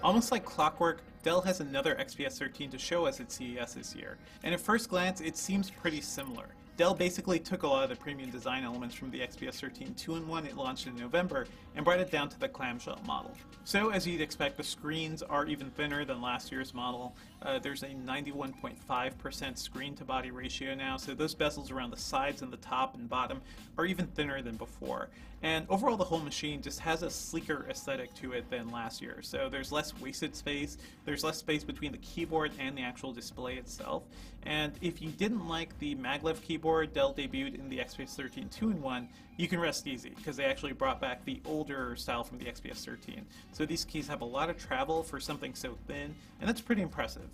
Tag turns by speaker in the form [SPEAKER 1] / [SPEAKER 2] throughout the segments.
[SPEAKER 1] Almost like clockwork, Dell has another XPS 13 to show us at CES this year, and at first glance it seems pretty similar. Dell basically took a lot of the premium design elements from the XPS 13 2-in-1 it launched in November and brought it down to the clamshell model. So as you'd expect, the screens are even thinner than last year's model. There's a 91.5% screen to body ratio now, so those bezels around the sides and the top and bottom are even thinner than before. And overall the whole machine just has a sleeker aesthetic to it than last year. So there's less wasted space, there's less space between the keyboard and the actual display itself. And if you didn't like the maglev keyboard Dell debuted in the XPS 13 2-in-1, you can rest easy, because they actually brought back the older style from the XPS 13. So these keys have a lot of travel for something so thin, and that's pretty impressive.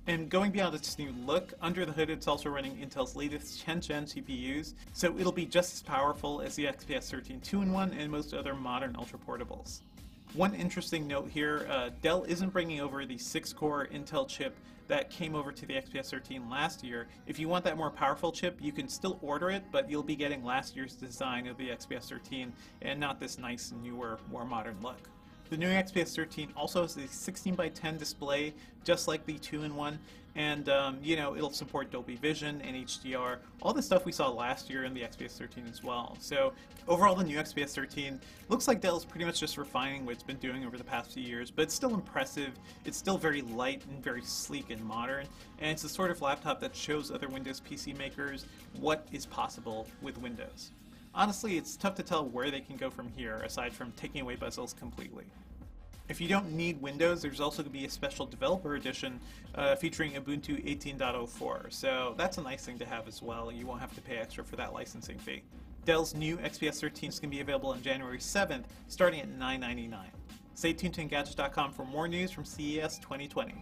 [SPEAKER 1] And going beyond its new look, under the hood it's also running Intel's latest 10th gen CPUs, so it'll be just as powerful as the XPS 13 2-in-1 and most other modern ultra-portables. One interesting note here, Dell isn't bringing over the 6-core Intel chip that came over to the XPS 13 last year. If you want that more powerful chip, you can still order it, but you'll be getting last year's design of the XPS 13 and not this nice, newer, more modern look. The new XPS 13 also has a 16:10 display, just like the 2-in-1, and it'll support Dolby Vision and HDR, all the stuff we saw last year in the XPS 13 as well. So overall, the new XPS 13 looks like Dell's pretty much just refining what it's been doing over the past few years, but it's still impressive. It's still very light and very sleek and modern, and it's the sort of laptop that shows other Windows PC makers what is possible with Windows. Honestly, it's tough to tell where they can go from here, aside from taking away bezels completely. If you don't need Windows, there's also going to be a special developer edition featuring Ubuntu 18.04, so that's a nice thing to have as well. You won't have to pay extra for that licensing fee. Dell's new XPS 13 is going to be available on January 7th, starting at $999. Stay tuned to Engadget.com for more news from CES 2020.